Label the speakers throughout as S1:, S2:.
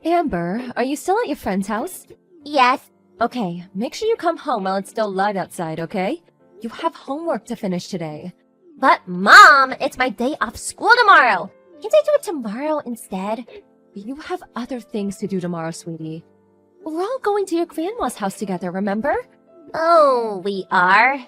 S1: Amber, are you still at your friend's house?
S2: Yes.
S1: Okay, make sure you come home while it's still light outside, okay? You have homework to finish today.
S2: But Mom, it's my day off school tomorrow. Can't I do it tomorrow instead?
S1: You have other things to do tomorrow, sweetie. We're all going to your grandma's house together, remember?
S2: Oh, we are?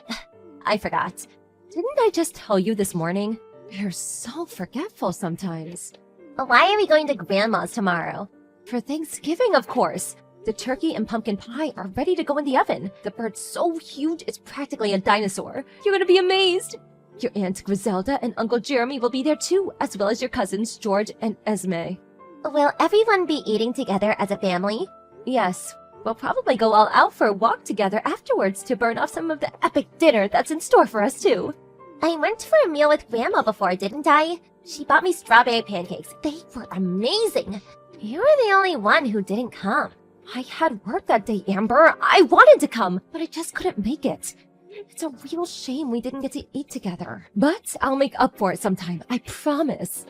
S2: I forgot.
S1: Didn't I just tell you this morning? You're so forgetful sometimes.
S2: Why are we going to Grandma's tomorrow?
S1: For Thanksgiving, of course. The turkey and pumpkin pie are ready to go in the oven. The bird's so huge it's practically a dinosaur. You're gonna be amazed. Your Aunt Griselda and Uncle Jeremy will be there too, as well as your cousins George and Esme.
S2: Will everyone be eating together as a family?
S1: Yes, we'll probably go all out for a walk together afterwards to burn off some of the epic dinner that's in store for us too.
S2: I went for a meal with Grandma before, didn't I? She bought me strawberry pancakes. They were amazing. You were the only one who didn't come.
S1: I had work that day, Amber. I wanted to come, but I just couldn't make it. It's a real shame we didn't get to eat together. But I'll make up for it sometime, I promise.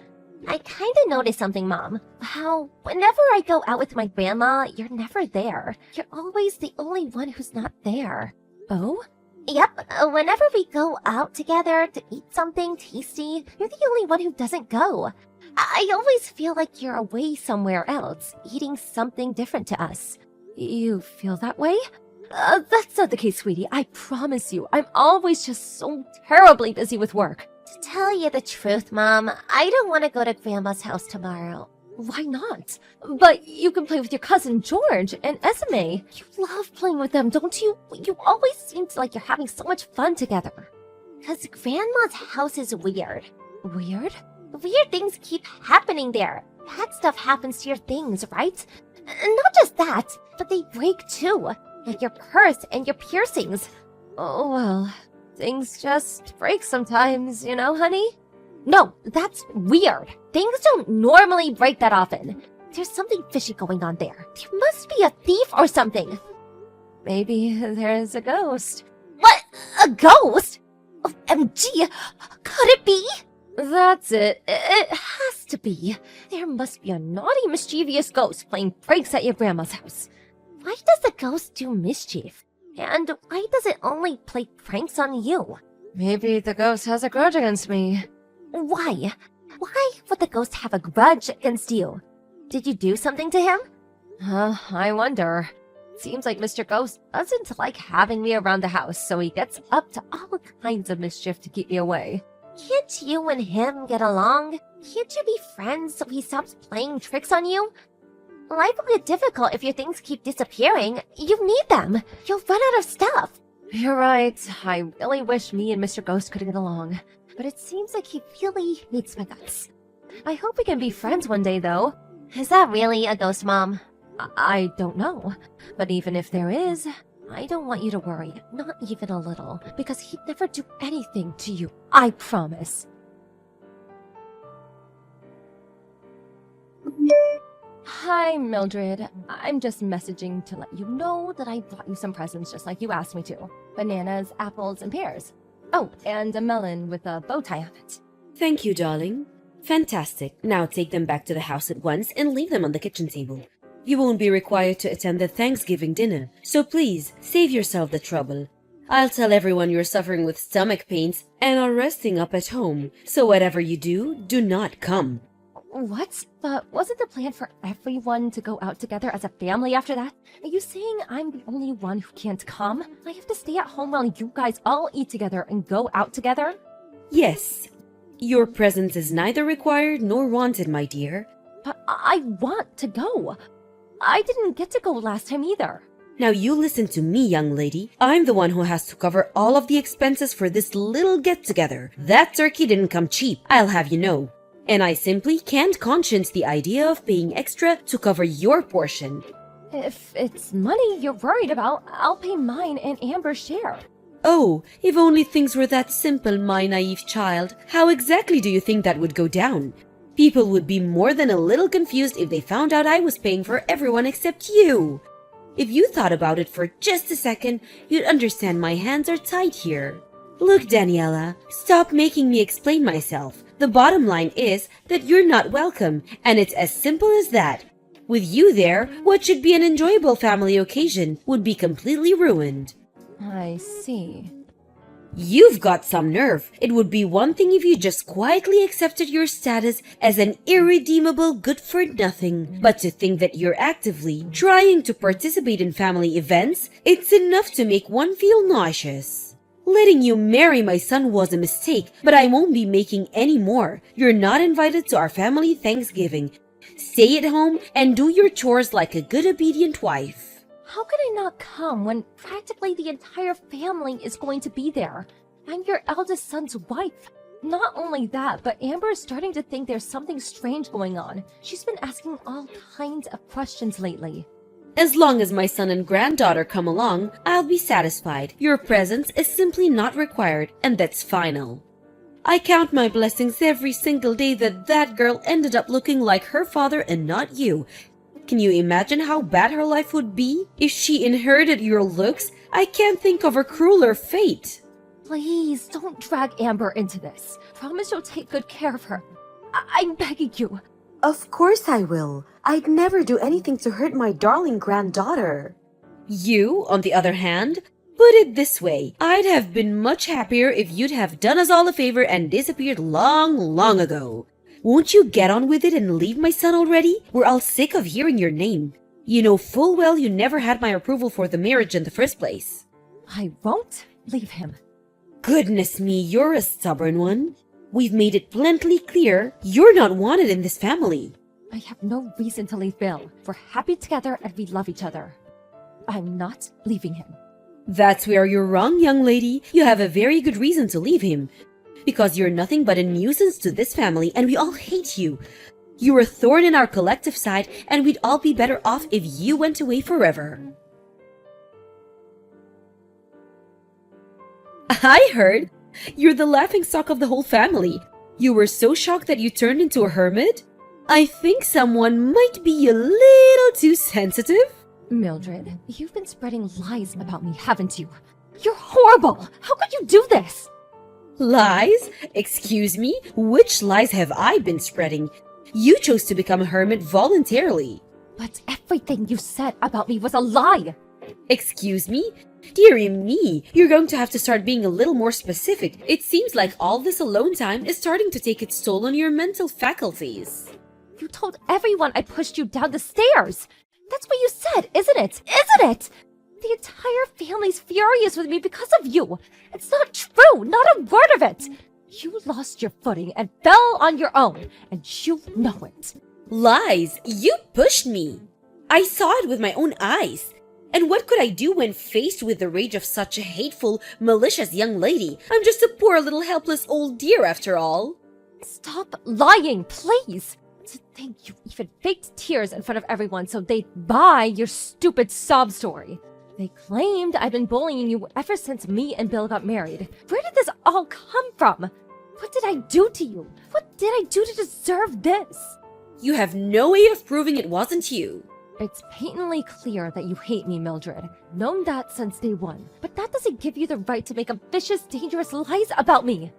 S2: I kinda noticed something, Mom. How whenever I go out with my grandma, you're never there. You're always the only one who's not there.
S1: Oh?
S2: Yep, whenever we go out together to eat something tasty, you're the only one who doesn't go. I always feel like you're away somewhere else, eating something different to us.
S1: You feel that way? That's not the case, sweetie. I promise you. I'm always just so terribly busy with work.
S2: To tell you the truth, Mom, I don't want to go to Grandma's house tomorrow.
S1: Why not? But you can play with your cousin George and Esme. You love playing with them, don't you? You always seem like you're having so much fun together.
S2: 'Cause Grandma's house is weird.
S1: Weird?
S2: Weird things keep happening there. Bad stuff happens to your things, right? Not just that, but they break too. Like your purse and your piercings.
S1: Oh, well, things just break sometimes, you know, honey?
S2: No, that's weird. Things don't normally break that often. There's something fishy going on there. There must be a thief or something.
S1: Maybe there's a ghost.
S2: What? A ghost? OMG, could it be?
S1: That's it. It has to be. There must be a naughty, mischievous ghost playing pranks at your grandma's house.
S2: Why does the ghost do mischief? And why does it only play pranks on you?
S1: Maybe the ghost has a grudge against me.
S2: Why? Why would the ghost have a grudge against you? Did you do something to him?
S1: I wonder. Seems like Mr. Ghost doesn't like having me around the house, so he gets up to all kinds of mischief to keep me away.
S2: Can't you and him get along? Can't you be friends so he stops playing tricks on you? Life will get difficult if your things keep disappearing. You need them. You'll run out of stuff.
S1: You're right. I really wish me and Mr. Ghost could get along. But it seems like he really hates my guts. I hope we can be friends one day, though.
S2: Is that really a ghost, Mom?
S1: I don't know. But even if there is, I don't want you to worry. Not even a little. Because he'd never do anything to you. I promise. Hi, Mildred. I'm just messaging to let you know that I brought you some presents just like you asked me to. Bananas, apples, and pears. Oh, and a melon with a bow tie on it.
S3: Thank you, darling. Fantastic. Now take them back to the house at once and leave them on the kitchen table. You won't be required to attend the Thanksgiving dinner, so please save yourself the trouble. I'll tell everyone you're suffering with stomach pains and are resting up at home, so whatever you do, do not come.
S1: What? But wasn't the plan for everyone to go out together as a family after that? Are you saying I'm the only one who can't come? I have to stay at home while you guys all eat together and go out together?
S3: Yes. Your presence is neither required nor wanted, my dear.
S1: But I want to go. I didn't get to go last time either.
S3: Now you listen to me, young lady. I'm the one who has to cover all of the expenses for this little get-together. That turkey didn't come cheap, I'll have you know. And I simply can't conscience the idea of paying extra to cover your portion.
S1: If it's money you're worried about, I'll pay mine and Amber's share.
S3: Oh, if only things were that simple, my naive child. How exactly do you think that would go down? People would be more than a little confused if they found out I was paying for everyone except you. If you thought about it for just a second, you'd understand my hands are tight here. Look, Daniela, stop making me explain myself. The bottom line is that you're not welcome, and it's as simple as that. With you there, what should be an enjoyable family occasion would be completely ruined.
S1: I see.
S3: You've got some nerve. It would be one thing if you just quietly accepted your status as an irredeemable good-for-nothing. But to think that you're actively trying to participate in family events, it's enough to make one feel nauseous. Letting you marry my son was a mistake, but I won't be making any more. You're not invited to our family Thanksgiving. Stay at home and do your chores like a good obedient wife.
S1: How could I not come when practically the entire family is going to be there? I'm your eldest son's wife. Not only that, but Amber is starting to think there's something strange going on. She's been asking all kinds of questions lately.
S3: As long as my son and granddaughter come along, I'll be satisfied. Your presence is simply not required, and that's final. I count my blessings every single day that girl ended up looking like her father and not you. Can you imagine how bad her life would be if she inherited your looks? I can't think of a crueler fate.
S1: Please, don't drag Amber into this. Promise you'll take good care of her. I'm begging you.
S4: Of course I will. I'd never do anything to hurt my darling granddaughter.
S3: You, on the other hand, put it this way. I'd have been much happier if you'd have done us all a favor and disappeared long ago. Won't you get on with it and leave my son already? We're all sick of hearing your name. You know full well you never had my approval for the marriage in the first place.
S1: I won't leave him.
S3: Goodness me, you're a stubborn one. We've made it plenty clear you're not wanted in this family.
S1: I have no reason to leave Bill. We're happy together and we love each other. I'm not leaving him.
S3: That's where you're wrong, young lady. You have a very good reason to leave him. Because you're nothing but a nuisance to this family and we all hate you. You're a thorn in our collective side and we'd all be better off if you went away forever. I heard you're the laughingstock of the whole family. You were so shocked that you turned into a hermit? I think someone might be a little too sensitive.
S1: Mildred, you've been spreading lies about me, haven't you? You're horrible! How could you do this?
S3: Lies? Excuse me? Which lies have I been spreading? You chose to become a hermit voluntarily.
S1: But everything you said about me was a lie!
S3: Excuse me? Dearie me, you're going to have to start being a little more specific. It seems like all this alone time is starting to take its toll on your mental faculties.
S1: You told everyone I pushed you down the stairs! That's what you said, isn't it? Isn't it? The entire family's furious with me because of you. It's not true, not a word of it. You lost your footing and fell on your own, and you know it.
S3: Lies! You pushed me! I saw it with my own eyes. And what could I do when faced with the rage of such a hateful, malicious young lady? I'm just a poor little helpless old dear after all.
S1: Stop lying, please! To think you even faked tears in front of everyone so they'd buy your stupid sob story. They claimed I've been bullying you ever since me and Bill got married. Where did this all come from? What did I do to you? What did I do to deserve this?
S3: You have no way of proving it wasn't you.
S1: It's patently clear that you hate me, Mildred. Known that since day one. But that doesn't give you the right to make up vicious, dangerous lies about me.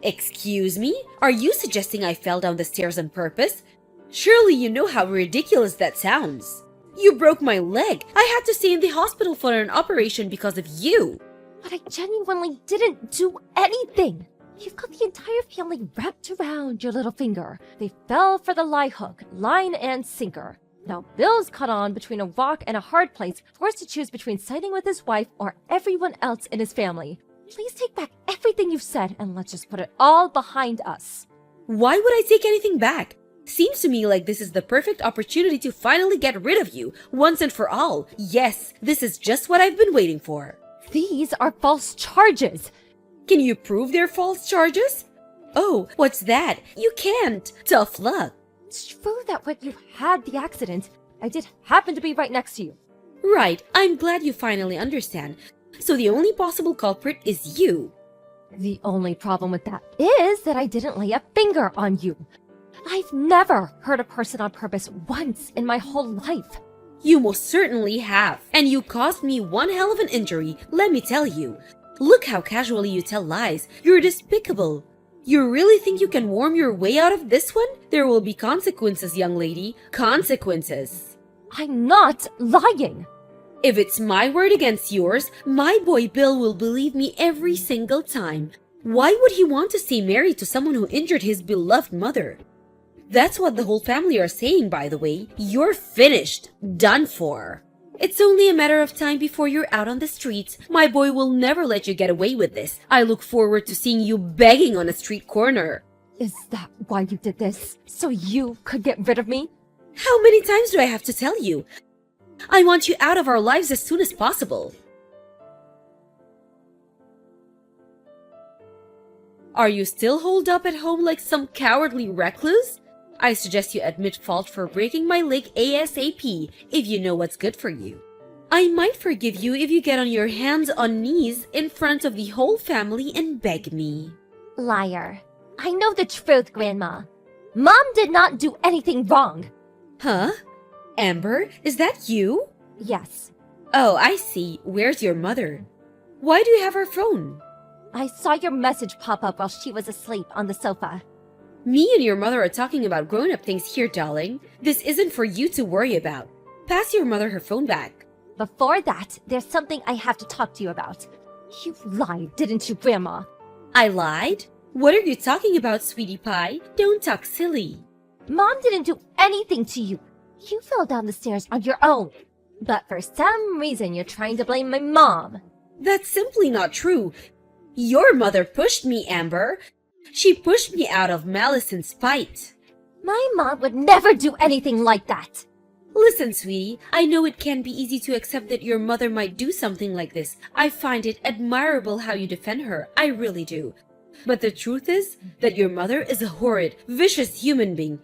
S3: Excuse me? Are you suggesting I fell down the stairs on purpose? Surely you know how ridiculous that sounds. You broke my leg. I had to stay in the hospital for an operation because of you.
S1: But I genuinely didn't do anything. You've got the entire family wrapped around your little finger. They fell for the lie hook, line and sinker. Now Bill's caught on between a rock and a hard place, forced to choose between siding with his wife or everyone else in his family. Please take back everything you've said and let's just put it all behind us.
S3: Why would I take anything back? Seems to me like this is the perfect opportunity to finally get rid of you, once and for all. Yes, this is just what I've been waiting for.
S1: These are false charges.
S3: Can you prove they're false charges? Oh, what's that? You can't. Tough luck.
S1: It's true that when you had the accident, I did happen to be right next to you.
S3: Right, I'm glad you finally understand. So the only possible culprit is you.
S1: The only problem with that is that I didn't lay a finger on you. I've never hurt a person on purpose once in my whole life.
S3: You most certainly have. And you caused me one hell of an injury, let me tell you. Look how casually you tell lies. You're despicable. You really think you can worm your way out of this one? There will be consequences, young lady. Consequences.
S1: I'm not lying.
S3: If it's my word against yours, my boy Bill will believe me every single time. Why would he want to stay married to someone who injured his beloved mother? That's what the whole family are saying, by the way. You're finished. Done for. It's only a matter of time before you're out on the streets. My boy will never let you get away with this. I look forward to seeing you begging on a street corner.
S1: Is that why you did this? So you could get rid of me?
S3: How many times do I have to tell you? I want you out of our lives as soon as possible. Are you still holed up at home like some cowardly recluse? I suggest you admit fault for breaking my leg ASAP if you know what's good for you. I might forgive you if you get on your hands on knees in front of the whole family and beg me.
S2: Liar. I know the truth, Grandma. Mom did not do anything wrong.
S3: Huh? Amber, is that you?
S2: Yes.
S3: Oh, I see. Where's your mother? Why do you have her phone?
S2: I saw your message pop up while she was asleep on the sofa.
S3: Me and your mother are talking about grown-up things here, darling. This isn't for you to worry about. Pass your mother her phone back.
S2: Before that, there's something I have to talk to you about.
S1: You lied, didn't you, Grandma?
S3: I lied? What are you talking about, sweetie pie? Don't talk silly.
S2: Mom didn't do anything to you. You fell down the stairs on your own. But for some reason, you're trying to blame my mom.
S3: That's simply not true. Your mother pushed me, Amber. She pushed me out of malice and spite.
S2: My mom would never do anything like that.
S3: Listen, sweetie, I know it can be easy to accept that your mother might do something like this. I find it admirable how you defend her. I really do. But the truth is that your mother is a horrid, vicious human being.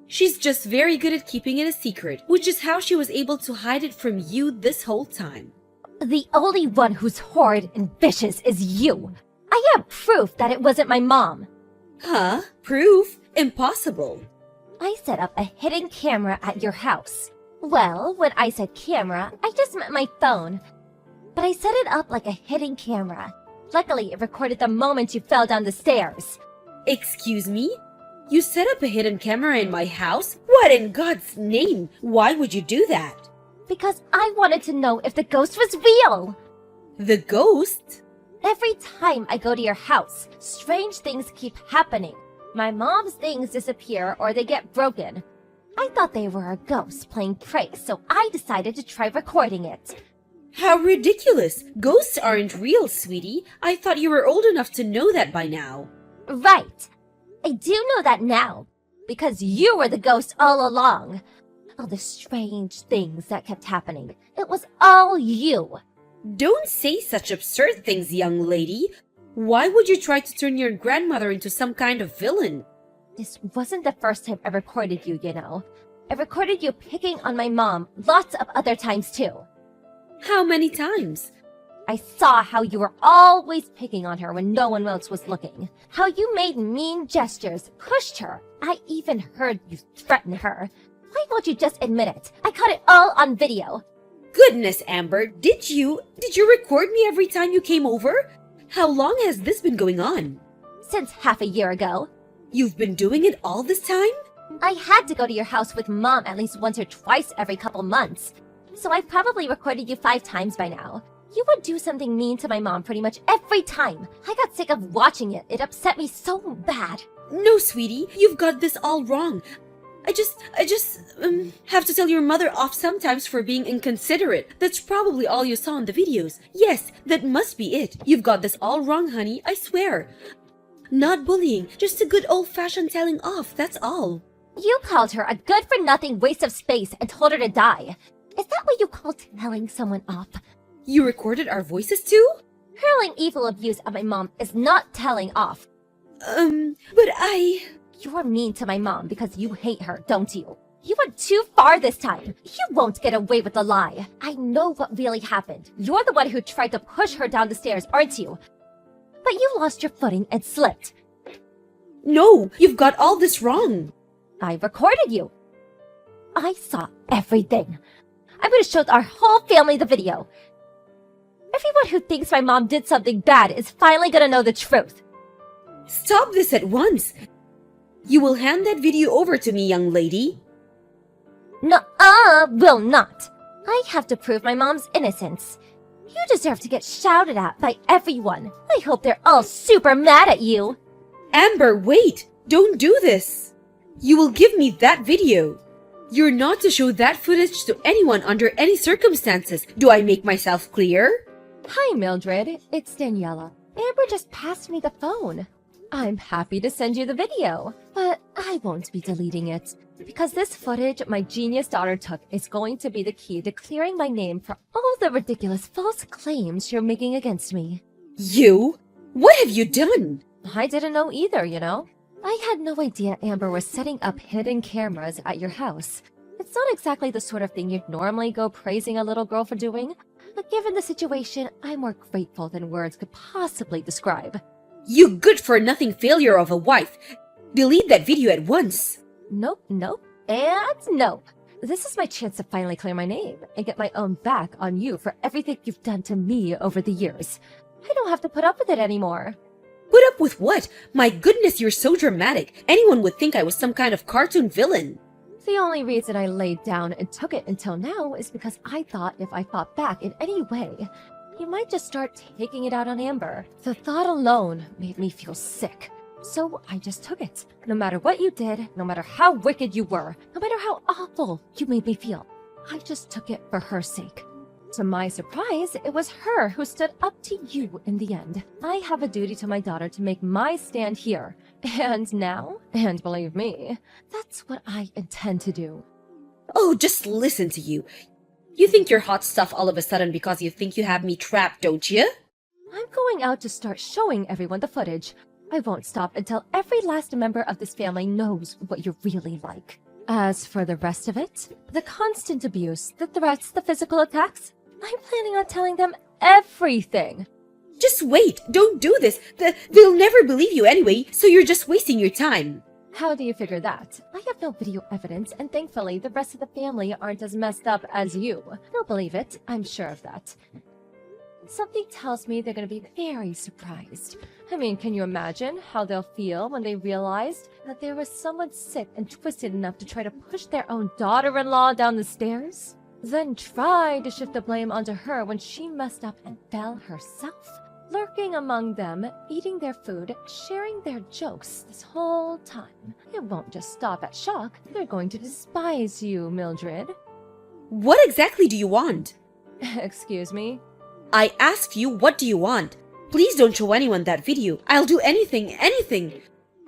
S3: She's just very good at keeping it a secret, which is how she was able to hide it from you this whole time.
S2: The only one who's horrid and vicious is you. I have proof that it wasn't my mom.
S3: Huh? Proof? Impossible.
S2: I set up a hidden camera at your house. Well, when I said camera, I just meant my phone. But I set it up like a hidden camera. Luckily, it recorded the moment you fell down the stairs.
S3: Excuse me? You set up a hidden camera in my house? What in God's name? Why would you do that?
S2: Because I wanted to know if the ghost was real.
S3: The ghost?
S2: Every time I go to your house, strange things keep happening. My mom's things disappear or they get broken. I thought they were a ghost playing pranks, so I decided to try recording it.
S3: How ridiculous! Ghosts aren't real, sweetie. I thought you were old enough to know that by now.
S2: Right. I do know that now, because you were the ghost all along. All the strange things that kept happening. It was all you.
S3: Don't say such absurd things, young lady. Why would you try to turn your grandmother into some kind of villain?
S2: This wasn't the first time I recorded you, you know. I recorded you picking on my mom lots of other times too.
S3: How many times?
S2: I saw how you were always picking on her when no one else was looking. How you made mean gestures, pushed her. I even heard you threaten her. Why won't you just admit it? I caught it all on video.
S3: Goodness, Amber, did you record me every time you came over? How long has this been going on?
S2: Since half a year ago.
S3: You've been doing it all this time?
S2: I had to go to your house with Mom at least once or twice every couple months. So I've probably recorded you 5 times by now. You would do something mean to my mom pretty much every time. I got sick of watching it. It upset me so bad.
S3: No, sweetie, you've got this all wrong. I just have to tell your mother off sometimes for being inconsiderate. That's probably all you saw in the videos. Yes, that must be it. You've got this all wrong, honey, I swear. Not bullying, just a good old-fashioned telling off, that's all.
S2: You called her a good-for-nothing waste of space and told her to die. Is that what you call telling someone off?
S3: You recorded our voices too?
S2: Hurling evil abuse at my mom is not telling off.
S3: But
S2: You're mean to my mom because you hate her, don't you? You went too far this time. You won't get away with the lie. I know what really happened. You're the one who tried to push her down the stairs, aren't you? But you lost your footing and slipped.
S3: No, you've got all this wrong.
S2: I recorded you. I saw everything. I'm going to show our whole family the video. Everyone who thinks my mom did something bad is finally going to know the truth.
S3: Stop this at once. You will hand that video over to me, young lady.
S2: Nuh-uh, will not. I have to prove my mom's innocence. You deserve to get shouted at by everyone. I hope they're all super mad at you.
S3: Amber, wait! Don't do this! You will give me that video. You're not to show that footage to anyone under any circumstances. Do I make myself clear?
S1: Hi, Mildred. It's Daniela. Amber just passed me the phone. I'm happy to send you the video, but I won't be deleting it. Because this footage my genius daughter took is going to be the key to clearing my name for all the ridiculous false claims you're making against me.
S3: You? What have you done?
S1: I didn't know either, you know? I had no idea Amber was setting up hidden cameras at your house. It's not exactly the sort of thing you'd normally go praising a little girl for doing, but given the situation, I'm more grateful than words could possibly describe.
S3: You good-for-nothing failure of a wife! Delete that video at once!
S1: Nope, and nope. This is my chance to finally clear my name and get my own back on you for everything you've done to me over the years. I don't have to put up with it anymore.
S3: Put up with what? My goodness, you're so dramatic. Anyone would think I was some kind of cartoon villain.
S1: The only reason I laid down and took it until now is because I thought if I fought back in any way, you might just start taking it out on Amber. The thought alone made me feel sick. So I just took it. No matter what you did, no matter how wicked you were, no matter how awful you made me feel, I just took it for her sake. To my surprise, it was her who stood up to you in the end. I have a duty to my daughter to make my stand here. And now, and believe me, that's what I intend to do.
S3: Oh, just listen to you. You think you're hot stuff all of a sudden because you think you have me trapped, don't you?
S1: I'm going out to start showing everyone the footage. I won't stop until every last member of this family knows what you're really like. As for the rest of it, the constant abuse, the threats, the physical attacks, I'm planning on telling them everything.
S3: Just wait, don't do this. They'll never believe you anyway, so you're just wasting your time.
S1: How do you figure that? I have no video evidence, and thankfully the rest of the family aren't as messed up as you. They'll believe it, I'm sure of that. Something tells me they're going to be very surprised. I mean, can you imagine how they'll feel when they realized that there was someone sick and twisted enough to try to push their own daughter-in-law down the stairs? Then try to shift the blame onto her when she messed up and fell herself? Lurking among them, eating their food, sharing their jokes this whole time. It won't just stop at shock. They're going to despise you, Mildred.
S3: What exactly do you want?
S1: Excuse me?
S3: I asked you, what do you want? Please don't show anyone that video. I'll do anything.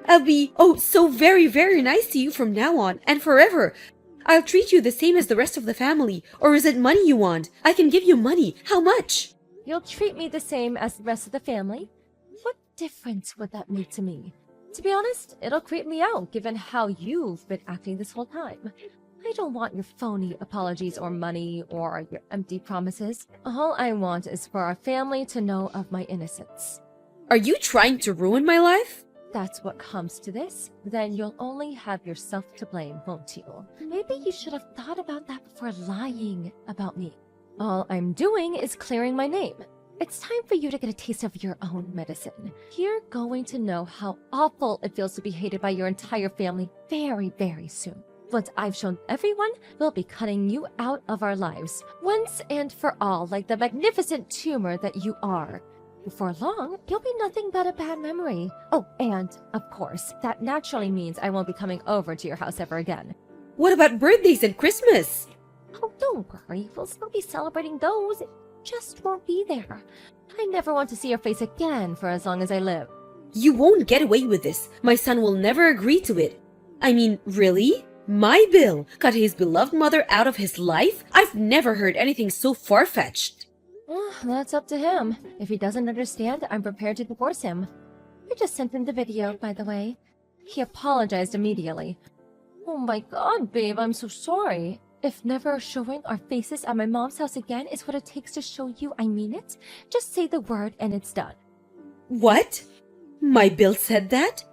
S3: I'll be, so very, very nice to you from now on and forever. I'll treat you the same as the rest of the family. Or is it money you want? I can give you money. How much?
S1: You'll treat me the same as the rest of the family? What difference would that make to me? To be honest, it'll creep me out given how you've been acting this whole time. I don't want your phony apologies or money or your empty promises. All I want is for our family to know of my innocence.
S3: Are you trying to ruin my life?
S1: That's what comes to this, then you'll only have yourself to blame, won't you? Maybe you should have thought about that before lying about me. All I'm doing is clearing my name. It's time for you to get a taste of your own medicine. You're going to know how awful it feels to be hated by your entire family very, very soon. Once I've shown everyone, we'll be cutting you out of our lives, once and for all, like the magnificent tumor that you are. Before long, you'll be nothing but a bad memory. Oh, and, of course, that naturally means I won't be coming over to your house ever again.
S3: What about birthdays and Christmas?
S1: Oh, don't worry, we'll still be celebrating those. It just won't be there. I never want to see your face again for as long as I live.
S3: You won't get away with this. My son will never agree to it. I mean, really? My Bill cut his beloved mother out of his life? I've never heard anything so far-fetched.
S1: Well, that's up to him. If he doesn't understand, I'm prepared to divorce him. I just sent him the video, by the way. He apologized immediately. Oh my god, babe, I'm so sorry. If never showing our faces at my mom's house again is what it takes to show you I mean it, just say the word and it's done.
S3: What? My Bill said that?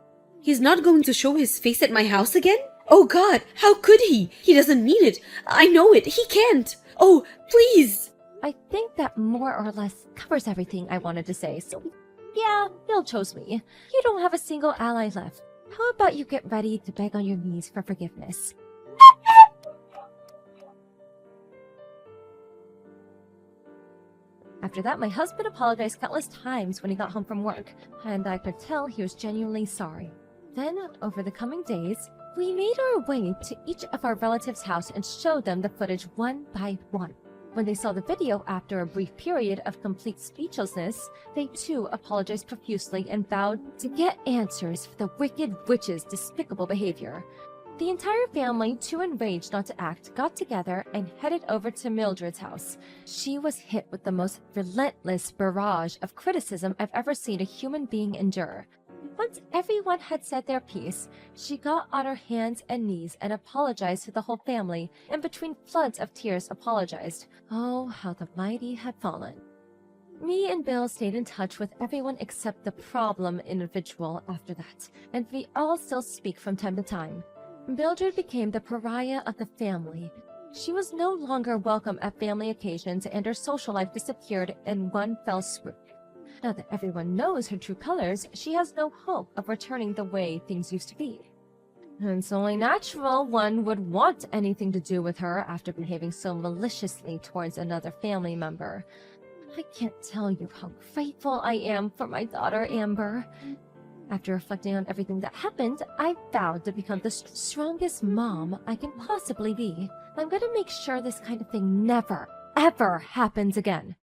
S3: He's not going to show his face at my house again? Oh God, how could he? He doesn't mean it. I know it. He can't. Oh, please.
S1: I think that more or less covers everything I wanted to say, so yeah, you'll chose me. You don't have a single ally left. How about you get ready to beg on your knees for forgiveness? After that, my husband apologized countless times when he got home from work, and I could tell he was genuinely sorry. Then, over the coming days, we made our way to each of our relatives' house and showed them the footage one by one. When they saw the video after a brief period of complete speechlessness, they too apologized profusely and vowed to get answers for the wicked witch's despicable behavior. The entire family, too enraged not to act, got together and headed over to Mildred's house. She was hit with the most relentless barrage of criticism I've ever seen a human being endure. Once everyone had said their piece, she got on her hands and knees and apologized to the whole family, and between floods of tears apologized. Oh, how the mighty had fallen. Me and Bill stayed in touch with everyone except the problem individual after that, and we all still speak from time to time. Mildred became the pariah of the family. She was no longer welcome at family occasions, and her social life disappeared in one fell swoop. Now that everyone knows her true colors, she has no hope of returning the way things used to be. And it's only natural one would want anything to do with her after behaving so maliciously towards another family member. I can't tell you how grateful I am for my daughter Amber. After reflecting on everything that happened, I vowed to become the strongest mom I can possibly be. I'm gonna make sure this kind of thing never, ever happens again.